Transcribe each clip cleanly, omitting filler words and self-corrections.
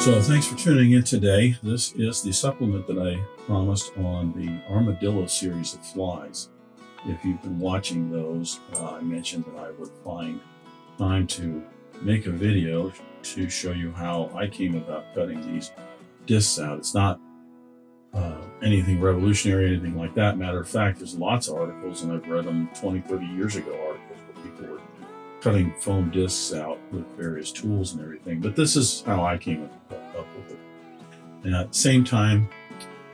So thanks for tuning in today. This is the supplement that I promised on the Armadillo series of flies. If you've been watching those, I mentioned that I would find time to make a video to show you how I came about cutting these discs out. It's not anything revolutionary, anything like that. Matter of fact, there's lots of articles, and I've read them 20, 30 years ago, articles where people were cutting foam discs out with various tools and everything. But this is how I came up with it. And at the same time,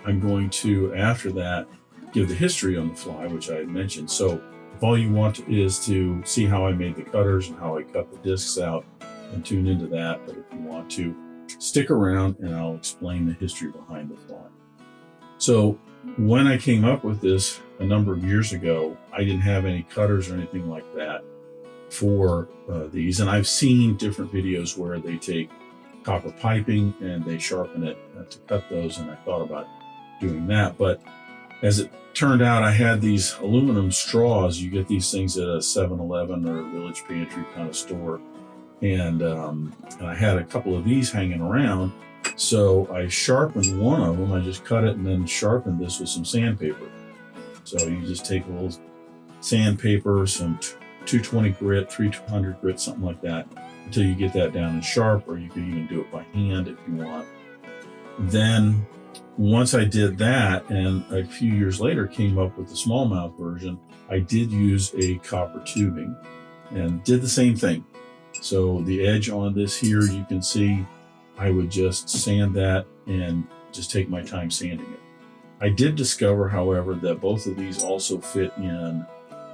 I'm going to, after that, give the history on the fly, which I had mentioned. So if all you want is to see how I made the cutters and how I cut the discs out, then tune into that. But if you want to, stick around and I'll explain the history behind the fly. So when I came up with this a number of years ago, I didn't have any cutters or anything like that for these. And I've seen different videos where they take copper piping and they sharpen it to cut those. And I thought about doing that. But as it turned out, I had these aluminum straws. You get these things at a 7-Eleven or a Village Pantry kind of store. And I had a couple of these hanging around. So I sharpened one of them. I just cut it and then sharpened this with some sandpaper. So you just take a little sandpaper, some 220 grit, 300 grit, something like that, until you get that down and sharp, or you can even do it by hand if you want. Then once I did that, and a few years later came up with the smallmouth version, I did use a copper tubing and did the same thing. So the edge on this here, you can see I would just sand that and just take my time sanding it. I did discover, however, that both of these also fit in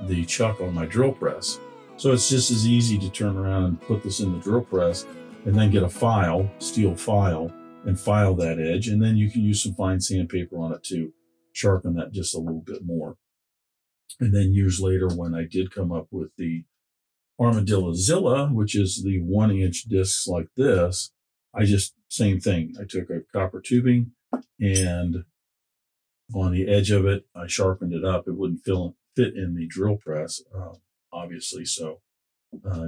the chuck on my drill press. So it's just as easy to turn around and put this in the drill press and then get a file, steel file, and file that edge. And then you can use some fine sandpaper on it to sharpen that just a little bit more. And then years later, when I did come up with the Armadillo Zilla, which is the 1-inch discs like this, I just, same thing. I took a copper tubing and on the edge of it, I sharpened it up. It wouldn't fit in the drill press, obviously. So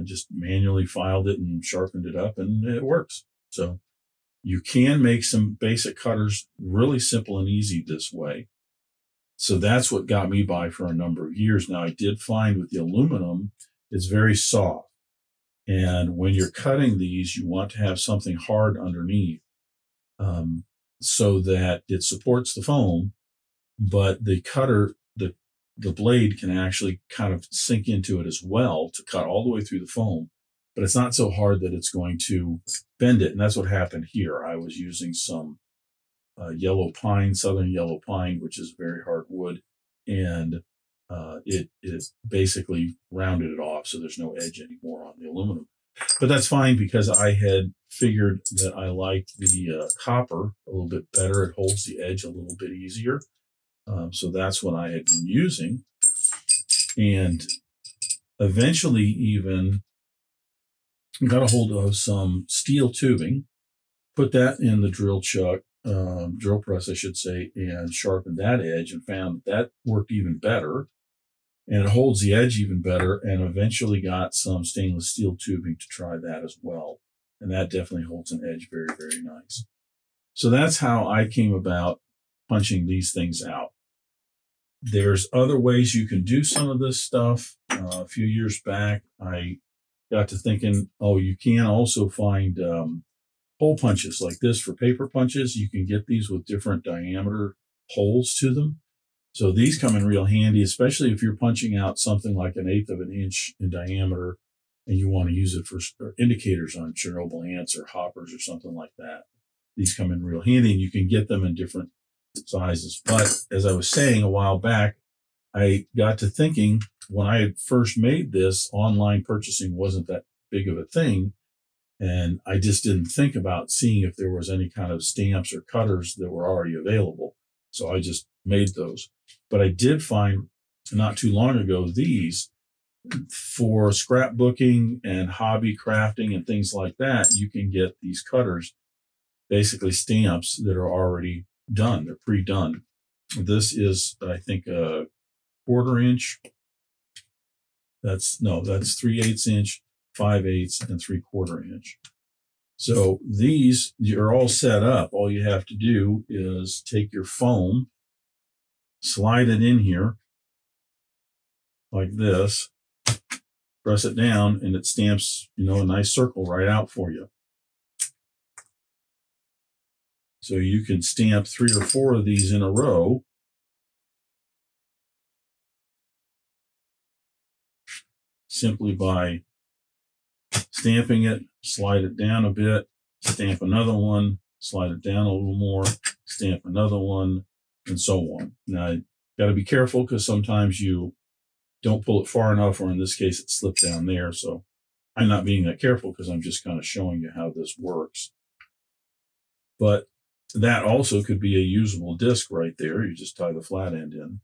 just manually filed it and sharpened it up, and it works. So you can make some basic cutters really simple and easy this way. So that's what got me by for a number of years. Now, I did find with the aluminum, it's very soft. And when you're cutting these, you want to have something hard underneath so that it supports the foam, but the cutter, the blade can actually kind of sink into it as well to cut all the way through the foam, but it's not so hard that it's going to bend it. And that's what happened here. I was using some yellow pine, southern yellow pine, which is very hard wood, and it basically rounded it off, so there's no edge anymore on the aluminum. But that's fine because I had figured that I liked the copper a little bit better. It holds the edge a little bit easier. So that's what I had been using. And eventually even got a hold of some steel tubing, put that in the drill press, I should say, and sharpened that edge and found that worked even better. And it holds the edge even better, and eventually got some stainless steel tubing to try that as well. And that definitely holds an edge very, very nice. So that's how I came about punching these things out. There's other ways you can do some of this stuff. A few years back, I got to thinking, oh, you can also find hole punches like this for paper punches. You can get these with different diameter holes to them. So these come in real handy, especially if you're punching out something like 1/8 of an inch in diameter and you want to use it for indicators on Chernobyl ants or hoppers or something like that. These come in real handy, and you can get them in different sizes. But as I was saying a while back, I got to thinking when I had first made this, online purchasing wasn't that big of a thing. And I just didn't think about seeing if there was any kind of stamps or cutters that were already available. So I just made those. But I did find not too long ago these for scrapbooking and hobby crafting and things like that. You can get these cutters, basically stamps that are already done. They're pre-done. This is, I think, a 1/4 inch. That's 3/8 inch, 5/8, and 3/4 inch. So these, you're all set up. All you have to do is take your foam, slide it in here like this, press it down, and it stamps, a nice circle right out for you. So you can stamp 3 or 4 of these in a row. Simply by stamping it, slide it down a bit, stamp another one, slide it down a little more, stamp another one, and so on. Now, you got to be careful because sometimes you don't pull it far enough, or in this case, it slipped down there. So I'm not being that careful because I'm just kind of showing you how this works. But that also could be a usable disc right there. You just tie the flat end in.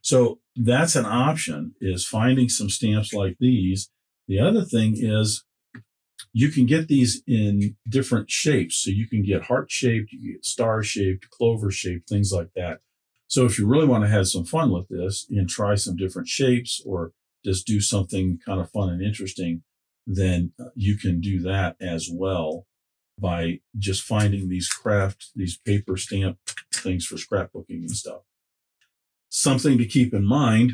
So that's an option, is finding some stamps like these. The other thing is you can get these in different shapes. So you can get heart-shaped, you can get star-shaped, clover-shaped, things like that. So if you really want to have some fun with this and try some different shapes, or just do something kind of fun and interesting, then you can do that as well by just finding these paper stamp things for scrapbooking and stuff. Something to keep in mind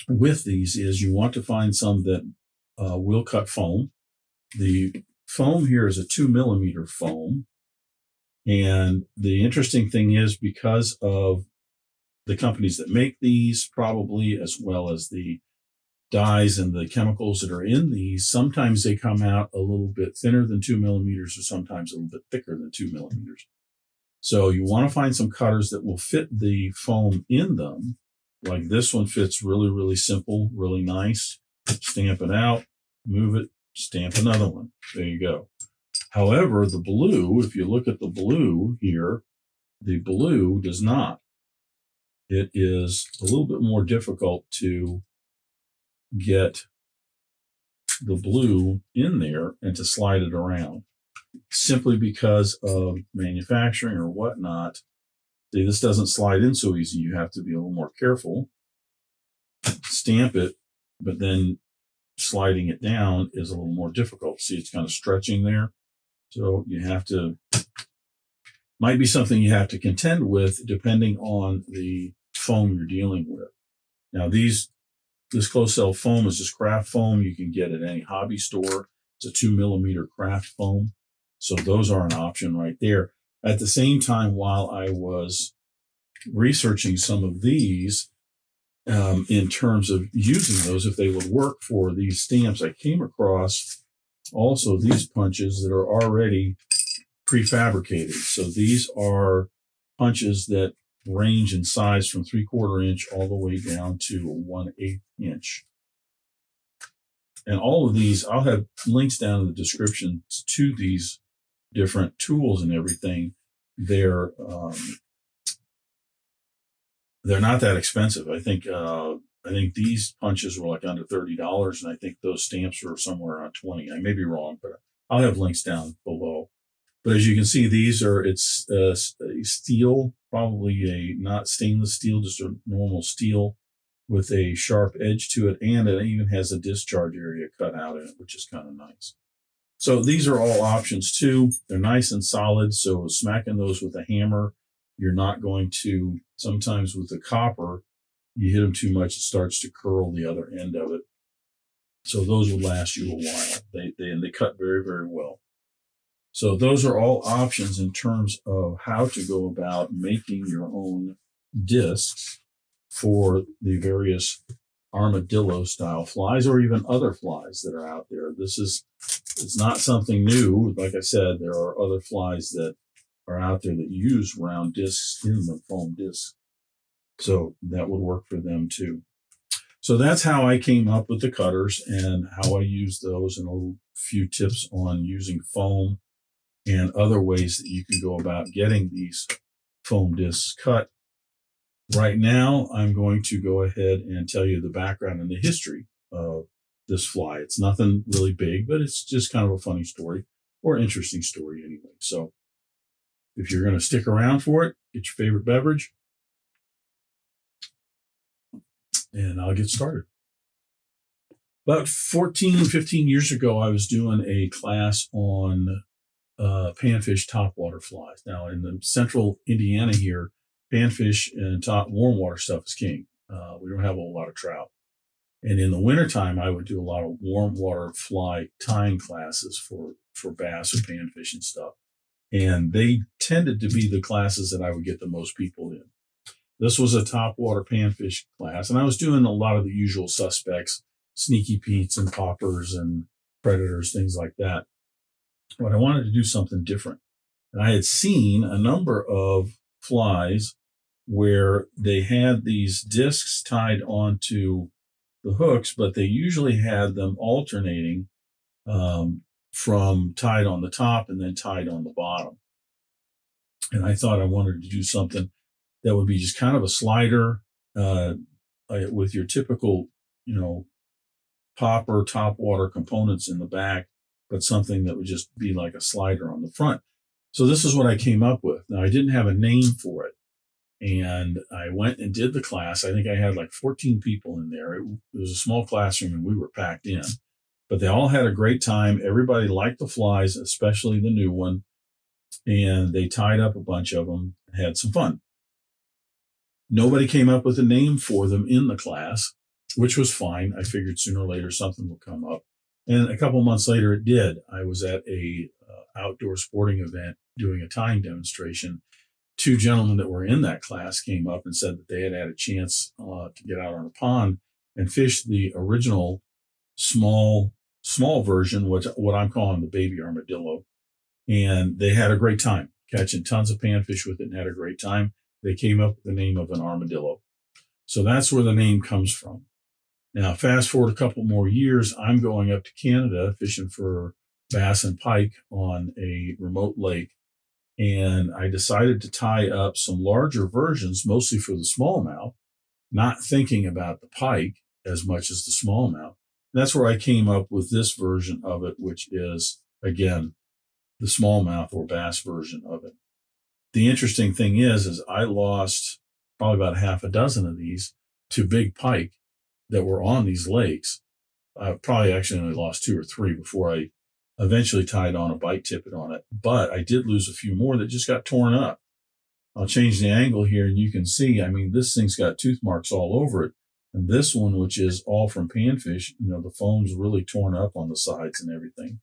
with these is you want to find some that will cut foam. The foam here is a 2mm foam. And the interesting thing is, because of the companies that make these, probably, as well as the dyes and the chemicals that are in these, sometimes they come out a little bit thinner than 2mm, or sometimes a little bit thicker than 2mm. So you want to find some cutters that will fit the foam in them. Like this one fits really, really simple, really nice. Stamp it out, move it, stamp another one. There you go. However, the blue, if you look at the blue here, the blue does not. It is a little bit more difficult to get the blue in there and to slide it around, simply because of manufacturing or whatnot. See, this doesn't slide in so easy. You have to be a little more careful. Stamp it, but then sliding it down is a little more difficult. See, it's kind of stretching there. So you have to, might be something you have to contend with depending on the foam you're dealing with. Now, this closed cell foam is just craft foam. You can get at any hobby store. It's a 2mm craft foam. So those are an option right there. At the same time, while I was researching some of these, in terms of using those, if they would work for these stamps, I came across also these punches that are already prefabricated. So these are punches that range in size from 3/4 inch all the way down to 1/8 inch. And all of these, I'll have links down in the description to these different tools and everything. They're not that expensive. I think these punches were like under $30, and I think those stamps were somewhere around 20. I may be wrong, but I'll have links down below. But as you can see, it's a steel, probably not stainless steel, just a normal steel with a sharp edge to it, and it even has a discharge area cut out in it, which is kind of nice. So these are all options too. They're nice and solid, so smacking those with a hammer, you're not going to, sometimes with the copper, you hit them too much, it starts to curl the other end of it. So those will last you a while. They cut very, very well. So those are all options in terms of how to go about making your own discs for the various armadillo style flies, or even other flies that are out there. It's not something new. Like I said, there are other flies that are out there that use round discs in the foam discs. So that would work for them too. So that's how I came up with the cutters and how I use those, and a few tips on using foam and other ways that you can go about getting these foam discs cut. Right now, I'm going to go ahead and tell you the background and the history of this fly. It's nothing really big, but it's just kind of a funny story, or interesting story anyway. So if you're going to stick around for it, get your favorite beverage, and I'll get started. About 14, 15 years ago, I was doing a class on panfish topwater flies. Now, in the central Indiana here, panfish and top warm water stuff is king. We don't have a whole lot of trout. And in the wintertime, I would do a lot of warm water fly tying classes for bass or panfish and stuff. And they tended to be the classes that I would get the most people in. This was a topwater panfish class, and I was doing a lot of the usual suspects, sneaky Pete's and poppers and predators, things like that. But I wanted to do something different. And I had seen a number of flies where they had these discs tied onto the hooks, but they usually had them alternating from tied on the top and then tied on the bottom. And I thought I wanted to do something that would be just kind of a slider with your typical, popper topwater components in the back, but something that would just be like a slider on the front. So this is what I came up with. Now, I didn't have a name for it. And I went and did the class. I think I had like 14 people in there. It was a small classroom and we were packed in. But they all had a great time. Everybody liked the flies, especially the new one. And they tied up a bunch of them and had some fun. Nobody came up with a name for them in the class, which was fine. I figured sooner or later something would come up. And a couple months later, it did. I was at a outdoor sporting event doing a tying demonstration. Two gentlemen that were in that class came up and said that they had had a chance to get out on a pond and fish the original small version, what I'm calling the baby armadillo. And they had a great time catching tons of panfish with it and had a great time. They came up with the name of an armadillo. So that's where the name comes from. Now, fast forward a couple more years, I'm going up to Canada fishing for bass and pike on a remote lake. And I decided to tie up some larger versions, mostly for the smallmouth, not thinking about the pike as much as the smallmouth. That's where I came up with this version of it, which is, again, the smallmouth or bass version of it. The interesting thing is I lost probably about half a dozen of these to big pike that were on these lakes. I probably actually only lost 2 or 3 before I eventually tied on a bite tippet on it. But I did lose a few more that just got torn up. I'll change the angle here and you can see, this thing's got tooth marks all over it. And this one, which is all from panfish, the foam's really torn up on the sides and everything.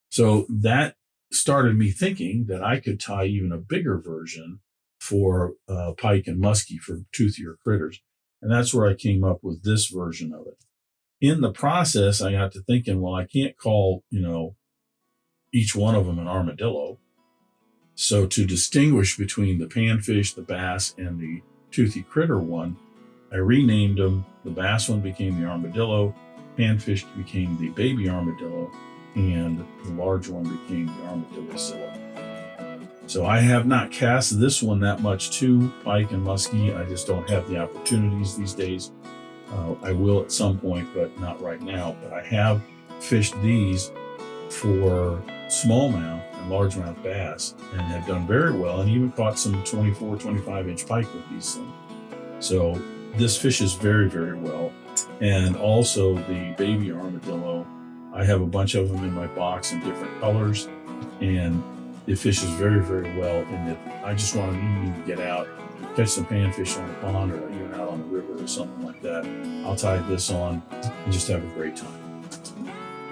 So that started me thinking that I could tie even a bigger version for pike and muskie, for toothier critters. And that's where I came up with this version of it. In the process, I got to thinking, well, I can't call, each one of them an armadillo. So to distinguish between the panfish, the bass, and the toothy critter one, I renamed them. The bass one became the armadillo, panfish became the baby armadillo, and the large one became the armadillo. So I have not cast this one that much to pike and muskie. I just don't have the opportunities these days. I will at some point, but not right now. But I have fished these for smallmouth and largemouth bass and have done very well, and even caught some 24, 25-inch pike with these things. So this fishes very, very well. And also the baby armadillo, I have a bunch of them in my box in different colors, and it fishes very, very well. And if I just want an evening to get out, catch some panfish on the pond or even out on the river or something like that, I'll tie this on and just have a great time.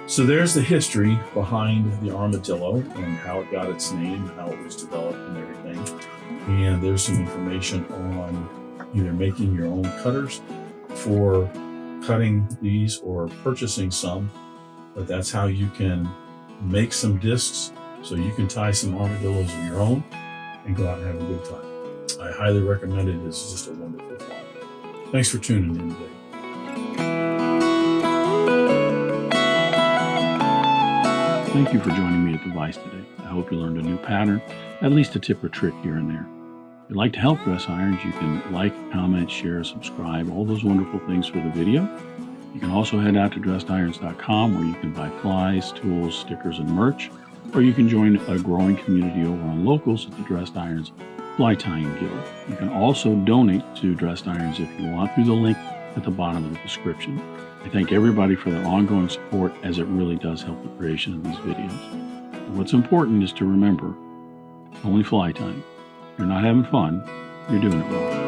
So there's the history behind the armadillo and how it got its name, how it was developed and everything. And there's some information on either making your own cutters for cutting these or purchasing some, but that's how you can make some discs so you can tie some armadillos of your own and go out and have a good time. I highly recommend it. It's just a wonderful fly. Thanks for tuning in today. Thank you for joining me at the Vice today. I hope you learned a new pattern, at least a tip or trick here and there. If you'd like to help Dress Irons, you can like, comment, share, subscribe, all those wonderful things for the video. You can also head out to dressedirons.com where you can buy flies, tools, stickers, and merch, or you can join a growing community over on Locals at the Dressed Irons Fly Tying Guild. You can also donate to Dressed Irons if you want through the link at the bottom of the description. I thank everybody for their ongoing support, as it really does help the creation of these videos. And what's important is to remember, only fly time. If you're not having fun, you're doing it wrong.